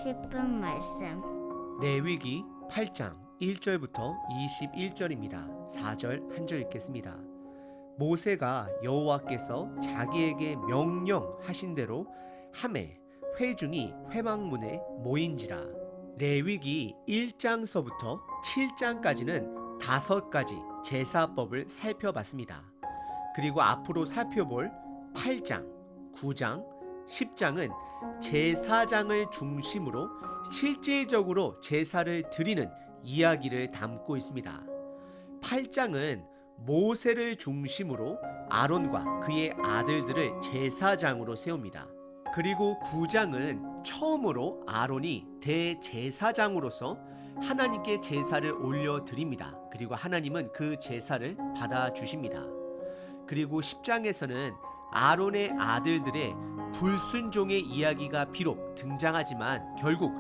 싶은 말씀. 레위기 8장 1절부터 21절입니다. 4절 한 절 읽겠습니다. 모세가 여호와께서 자기에게 명령하신 대로 하매 회중이 회막문에 모인지라. 레위기 1장서부터 7장까지는 5가지 제사법을 살펴봤습니다. 그리고 앞으로 살펴볼 8장, 9장, 10장은 제사장을 중심으로 실제적으로 제사를 드리는 이야기를 담고 있습니다. 8장은 모세를 중심으로 아론과 그의 아들들을 제사장으로 세웁니다. 그리고 9장은 처음으로 아론이 대제사장으로서 하나님께 제사를 올려드립니다. 그리고 하나님은 그 제사를 받아주십니다. 그리고 10장에서는 아론의 아들들의 불순종의 이야기가 비록 등장하지만 결국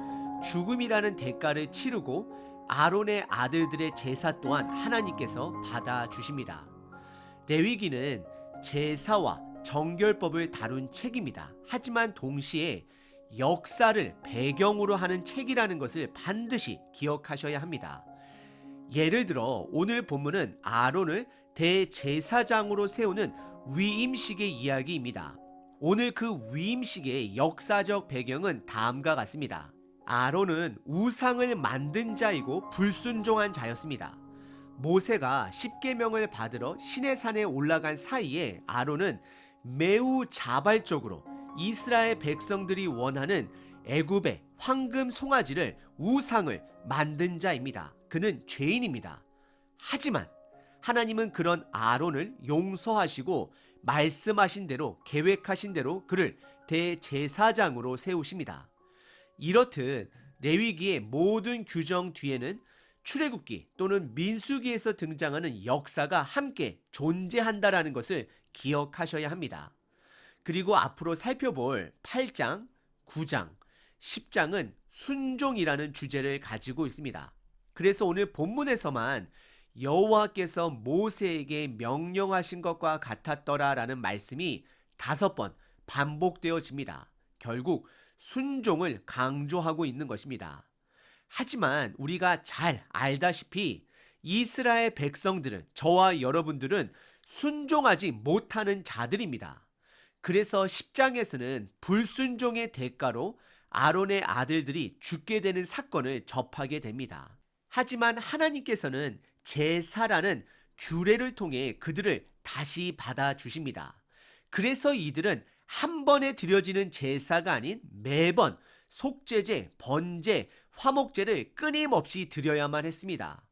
죽음이라는 대가를 치르고 아론의 아들들의 제사 또한 하나님께서 받아주십니다. 레위기는 제사와 정결법을 다룬 책입니다. 하지만 동시에 역사를 배경으로 하는 책이라는 것을 반드시 기억하셔야 합니다. 예를 들어 오늘 본문은 아론을 대제사장으로 세우는 위임식의 이야기입니다. 오늘 그 위임식의 역사적 배경은 다음과 같습니다. 아론은 우상을 만든 자이고 불순종한 자였습니다. 모세가 십계명을 받으러 시내산에 올라간 사이에 아론은 매우 자발적으로 이스라엘 백성들이 원하는 애굽의 황금 송아지를 우상을 만든 자입니다. 그는 죄인입니다. 하지만 하나님은 그런 아론을 용서하시고 말씀하신 대로 계획하신 대로 그를 대제사장으로 세우십니다. 이렇듯 레위기의 모든 규정 뒤에는 출애굽기 또는 민수기에서 등장하는 역사가 함께 존재한다라는 것을 기억하셔야 합니다. 그리고 앞으로 살펴볼 8장, 9장, 10장은 순종이라는 주제를 가지고 있습니다. 그래서 오늘 본문에서만 여호와께서 모세에게 명령하신 것과 같았더라라는 말씀이 5번 반복되어집니다. 결국 순종을 강조하고 있는 것입니다. 하지만 우리가 잘 알다시피 이스라엘 백성들은, 저와 여러분들은 순종하지 못하는 자들입니다. 그래서 10장에서는 불순종의 대가로 아론의 아들들이 죽게 되는 사건을 접하게 됩니다. 하지만 하나님께서는 제사라는 규례를 통해 그들을 다시 받아주십니다. 그래서 이들은 한 번에 드려지는 제사가 아닌 매번 속죄제, 번제, 화목제를 끊임없이 드려야만 했습니다.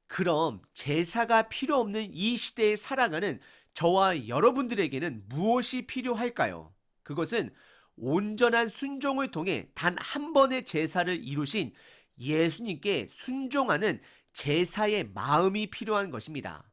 그럼 제사가 필요 없는 이 시대에 살아가는 저와 여러분들에게는 무엇이 필요할까요? 그것은 온전한 순종을 통해 단 한 번의 제사를 이루신 예수님께 순종하는 제사의 마음이 필요한 것입니다.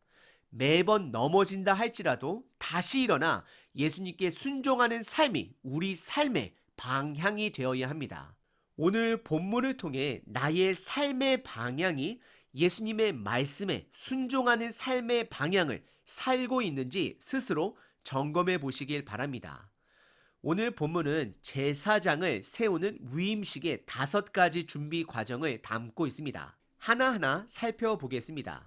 매번 넘어진다 할지라도 다시 일어나 예수님께 순종하는 삶이 우리 삶의 방향이 되어야 합니다. 오늘 본문을 통해 나의 삶의 방향이 예수님의 말씀에 순종하는 삶의 방향을 살고 있는지 스스로 점검해 보시길 바랍니다. 오늘 본문은 제사장을 세우는 위임식의 5가지 준비 과정을 담고 있습니다. 하나하나 살펴보겠습니다.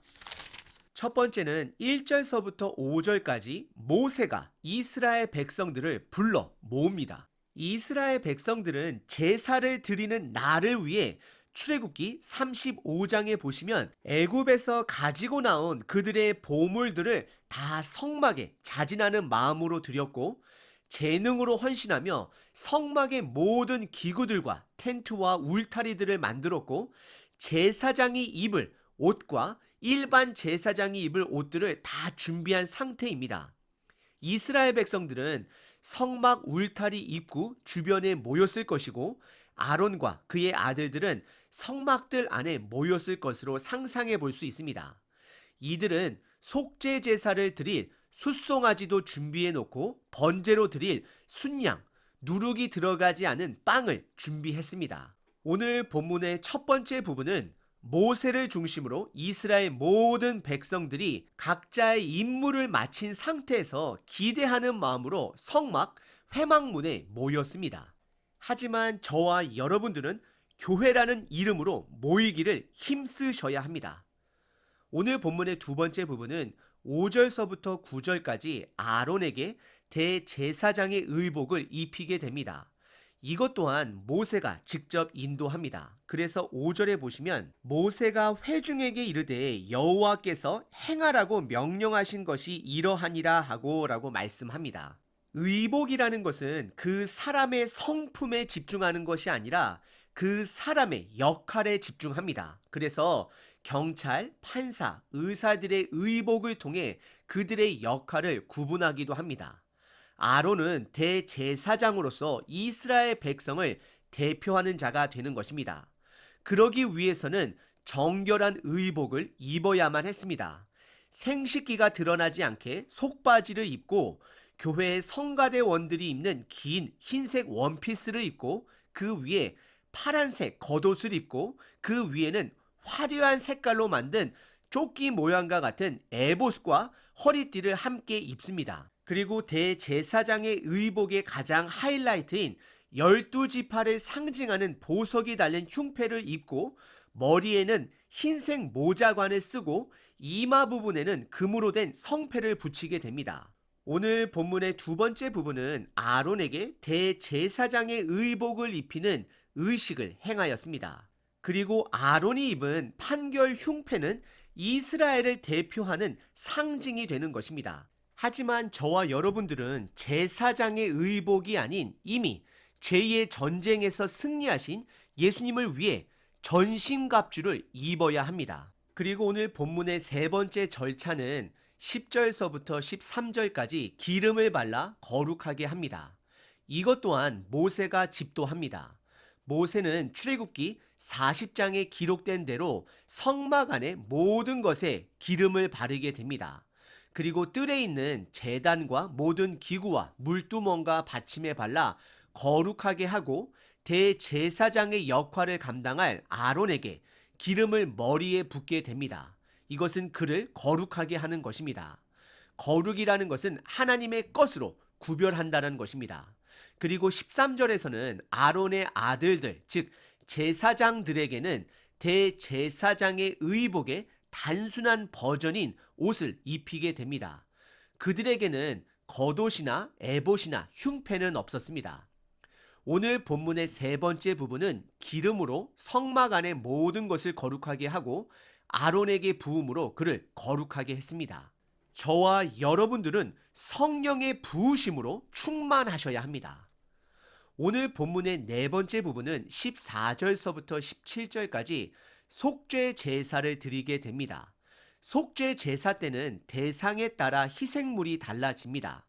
첫 번째는 1절서부터 5절까지 모세가 이스라엘 백성들을 불러 모읍니다. 이스라엘 백성들은 제사를 드리는 날을 위해 출애굽기 35장에 보시면 애굽에서 가지고 나온 그들의 보물들을 다 성막에 자진하는 마음으로 드렸고 재능으로 헌신하며 성막의 모든 기구들과 텐트와 울타리들을 만들었고 제사장이 입을 옷과 일반 제사장이 입을 옷들을 다 준비한 상태입니다. 이스라엘 백성들은 성막 울타리 입구 주변에 모였을 것이고 아론과 그의 아들들은 성막들 안에 모였을 것으로 상상해 볼 수 있습니다. 이들은 속죄 제사를 드릴 숫송아지도 준비해 놓고 번제로 드릴 순양, 누룩이 들어가지 않은 빵을 준비했습니다. 오늘 본문의 첫 번째 부분은 모세를 중심으로 이스라엘 모든 백성들이 각자의 임무를 마친 상태에서 기대하는 마음으로 성막 회막문에 모였습니다. 하지만 저와 여러분들은 교회라는 이름으로 모이기를 힘쓰셔야 합니다. 오늘 본문의 두 번째 부분은 5절서부터 9절까지 아론에게 대제사장의 의복을 입히게 됩니다. 이것 또한 모세가 직접 인도합니다. 그래서 5절에 보시면 모세가 회중에게 이르되 여호와께서 행하라고 명령하신 것이 이러하니라 하고 라고 말씀합니다. 의복이라는 것은 그 사람의 성품에 집중하는 것이 아니라 그 사람의 역할에 집중합니다. 그래서 경찰, 판사, 의사들의 의복을 통해 그들의 역할을 구분하기도 합니다. 아론은 대제사장으로서 이스라엘 백성을 대표하는 자가 되는 것입니다. 그러기 위해서는 정결한 의복을 입어야만 했습니다. 생식기가 드러나지 않게 속바지를 입고 교회의 성가대원들이 입는 긴 흰색 원피스를 입고 그 위에 파란색 겉옷을 입고 그 위에는 화려한 색깔로 만든 조끼 모양과 같은 에봇과 허리띠를 함께 입습니다. 그리고 대제사장의 의복의 가장 하이라이트인 12지파를 상징하는 보석이 달린 흉패를 입고 머리에는 흰색 모자관을 쓰고 이마 부분에는 금으로 된 성패를 붙이게 됩니다. 오늘 본문의 두 번째 부분은 아론에게 대제사장의 의복을 입히는 의식을 행하였습니다. 그리고 아론이 입은 판결 흉패는 이스라엘을 대표하는 상징이 되는 것입니다. 하지만 저와 여러분들은 제사장의 의복이 아닌 이미 죄의 전쟁에서 승리하신 예수님을 위해 전신갑주를 입어야 합니다. 그리고 오늘 본문의 세 번째 절차는 10절서부터 13절까지 기름을 발라 거룩하게 합니다. 이것 또한 모세가 집도합니다. 모세는 출애굽기 40장에 기록된 대로 성막 안의 모든 것에 기름을 바르게 됩니다. 그리고 뜰에 있는 제단과 모든 기구와 물두멍과 받침에 발라 거룩하게 하고 대제사장의 역할을 감당할 아론에게 기름을 머리에 붓게 됩니다. 이것은 그를 거룩하게 하는 것입니다. 거룩이라는 것은 하나님의 것으로 구별한다는 것입니다. 그리고 13절에서는 아론의 아들들, 즉 제사장들에게는 대제사장의 의복의 단순한 버전인 옷을 입히게 됩니다. 그들에게는 겉옷이나 에봇이나 흉패는 없었습니다. 오늘 본문의 세 번째 부분은 기름으로 성막 안의 모든 것을 거룩하게 하고 아론에게 부음으로 그를 거룩하게 했습니다. 저와 여러분들은 성령의 부으심으로 충만하셔야 합니다. 오늘 본문의 네 번째 부분은 14절서부터 17절까지 속죄 제사를 드리게 됩니다. 속죄 제사 때는 대상에 따라 희생물이 달라집니다.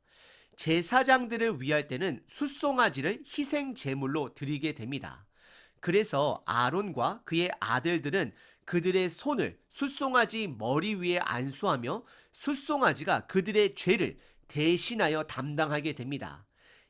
제사장들을 위할 때는 숫송아지를 희생 제물로 드리게 됩니다. 그래서 아론과 그의 아들들은 그들의 손을 숫송아지 머리 위에 안수하며 숫송아지가 그들의 죄를 대신하여 담당하게 됩니다.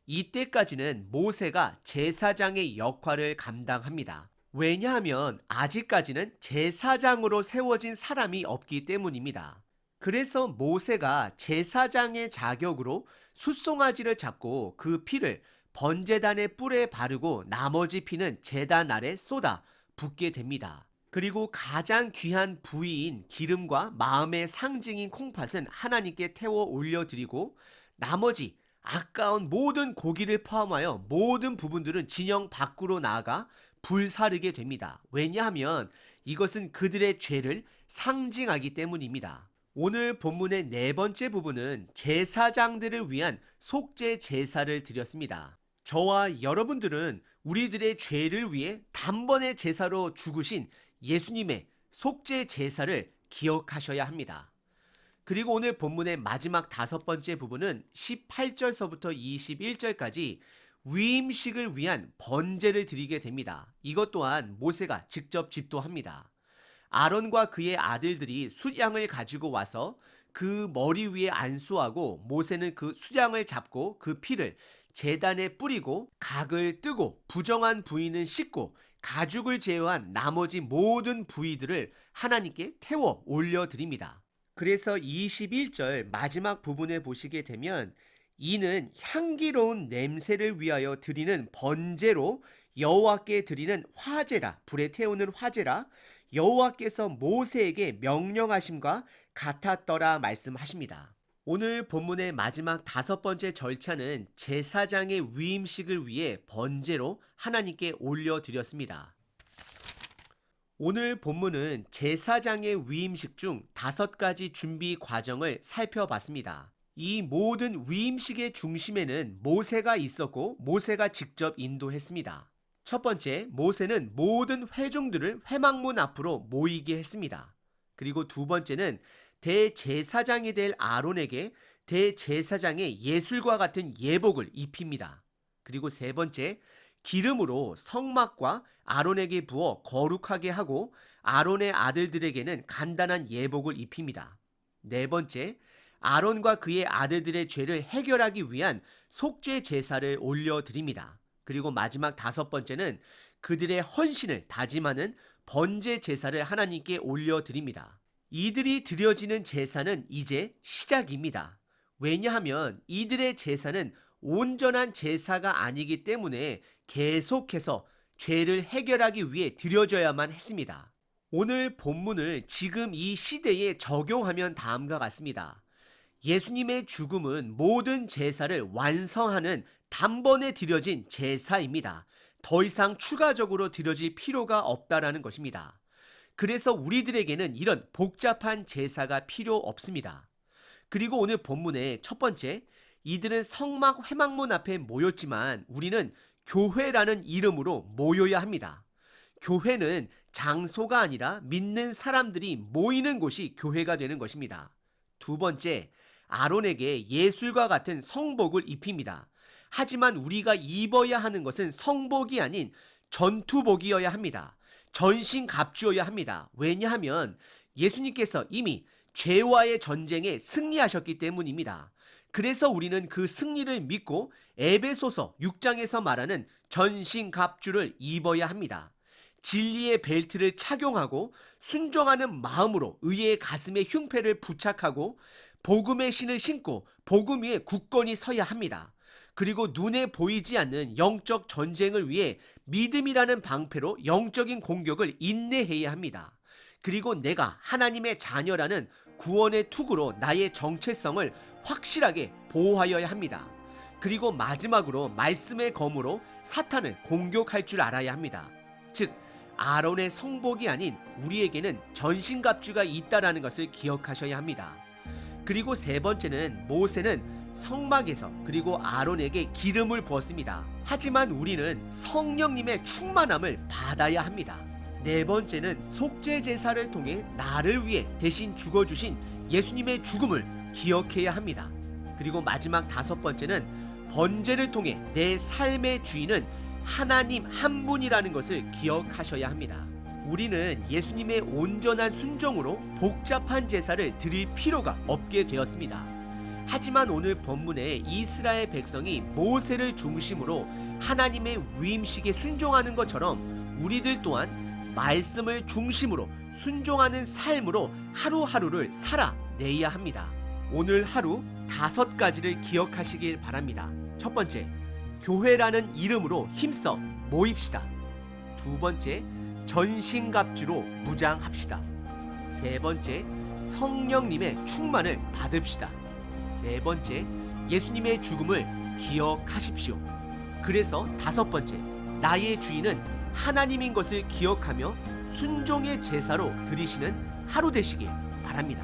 이때까지는 모세가 제사장의 역할을 감당합니다. 왜냐하면 아직까지는 제사장으로 세워진 사람이 없기 때문입니다. 그래서 모세가 제사장의 자격으로 숫송아지를 잡고 그 피를 번제단의 뿔에 바르고 나머지 피는 제단 아래 쏟아 붓게 됩니다. 그리고 가장 귀한 부위인 기름과 마음의 상징인 콩팥은 하나님께 태워 올려드리고 나머지 아까운 모든 고기를 포함하여 모든 부분들은 진영 밖으로 나아가 불사르게 됩니다. 왜냐하면 이것은 그들의 죄를 상징하기 때문입니다. 오늘 본문의 네 번째 부분은 제사장들을 위한 속죄 제사를 드렸습니다. 저와 여러분들은 우리들의 죄를 위해 단번에 제사로 죽으신 예수님의 속죄 제사를 기억하셔야 합니다. 그리고 오늘 본문의 마지막 다섯 번째 부분은 18절서부터 21절까지 위임식을 위한 번제를 드리게 됩니다. 이것 또한 모세가 직접 집도합니다. 아론과 그의 아들들이 숫양을 가지고 와서 그 머리 위에 안수하고 모세는 그 숫양을 잡고 그 피를 제단에 뿌리고 각을 뜨고 부정한 부위는 씻고 가죽을 제외한 나머지 모든 부위들을 하나님께 태워 올려드립니다. 그래서 21절 마지막 부분에 보시게 되면 이는 향기로운 냄새를 위하여 드리는 번제로 여호와께 드리는 화제라, 불에 태우는 화제라 여호와께서 모세에게 명령하심과 같았더라 말씀하십니다. 오늘 본문의 마지막 5번째 절차는 제사장의 위임식을 위해 번제로 하나님께 올려드렸습니다. 오늘 본문은 제사장의 위임식 중 5가지 준비 과정을 살펴봤습니다. 이 모든 위임식의 중심에는 모세가 있었고 모세가 직접 인도했습니다. 첫 번째, 모세는 모든 회중들을 회막문 앞으로 모이게 했습니다. 그리고 두 번째는 대제사장이 될 아론에게 대제사장의 예술과 같은 예복을 입힙니다. 그리고 세 번째, 기름으로 성막과 아론에게 부어 거룩하게 하고 아론의 아들들에게는 간단한 예복을 입힙니다. 네 번째, 아론과 그의 아들들의 죄를 해결하기 위한 속죄 제사를 올려드립니다. 그리고 마지막 5번째는 그들의 헌신을 다짐하는 번제 제사를 하나님께 올려드립니다. 이들이 드려지는 제사는 이제 시작입니다. 왜냐하면 이들의 제사는 온전한 제사가 아니기 때문에 계속해서 죄를 해결하기 위해 드려져야만 했습니다. 오늘 본문을 지금 이 시대에 적용하면 다음과 같습니다. 예수님의 죽음은 모든 제사를 완성하는 단번에 드려진 제사입니다. 더 이상 추가적으로 드려질 필요가 없다라는 것입니다. 그래서 우리들에게는 이런 복잡한 제사가 필요 없습니다. 그리고 오늘 본문의 첫 번째, 이들은 성막 회막문 앞에 모였지만 우리는 교회라는 이름으로 모여야 합니다. 교회는 장소가 아니라 믿는 사람들이 모이는 곳이 교회가 되는 것입니다. 두 번째, 아론에게 예술과 같은 성복을 입힙니다. 하지만 우리가 입어야 하는 것은 성복이 아닌 전투복이어야 합니다. 전신갑주어야 합니다. 왜냐하면 예수님께서 이미 죄와의 전쟁에 승리하셨기 때문입니다. 그래서 우리는 그 승리를 믿고 에베소서 6장에서 말하는 전신갑주를 입어야 합니다. 진리의 벨트를 착용하고 순종하는 마음으로 의의 가슴에 흉패를 부착하고 복음의 신을 신고 복음 위에 굳건히 서야 합니다. 그리고 눈에 보이지 않는 영적 전쟁을 위해 믿음이라는 방패로 영적인 공격을 인내해야 합니다. 그리고 내가 하나님의 자녀라는 구원의 투구로 나의 정체성을 확실하게 보호하여야 합니다. 그리고 마지막으로 말씀의 검으로 사탄을 공격할 줄 알아야 합니다. 즉 아론의 성복이 아닌 우리에게는 전신갑주가 있다라는 것을 기억하셔야 합니다. 그리고 세 번째는 모세는 성막에서 그리고 아론에게 기름을 부었습니다. 하지만 우리는 성령님의 충만함을 받아야 합니다. 네 번째는 속죄 제사를 통해 나를 위해 대신 죽어주신 예수님의 죽음을 기억해야 합니다. 그리고 마지막 5번째는 번제를 통해 내 삶의 주인은 하나님 한 분이라는 것을 기억하셔야 합니다. 우리는 예수님의 온전한 순종으로 복잡한 제사를 드릴 필요가 없게 되었습니다. 하지만 오늘 본문에 이스라엘 백성이 모세를 중심으로 하나님의 위임식에 순종하는 것처럼 우리들 또한 말씀을 중심으로 순종하는 삶으로 하루하루를 살아내야 합니다. 오늘 하루 5가지를 기억하시길 바랍니다. 첫 번째, 교회라는 이름으로 힘써 모입시다. 두 번째, 전신갑주로 무장합시다. 세 번째, 성령님의 충만을 받읍시다. 네 번째, 예수님의 죽음을 기억하십시오. 그래서 5번째, 나의 주인은 하나님인 것을 기억하며 순종의 제사로 드리시는 하루 되시길 바랍니다.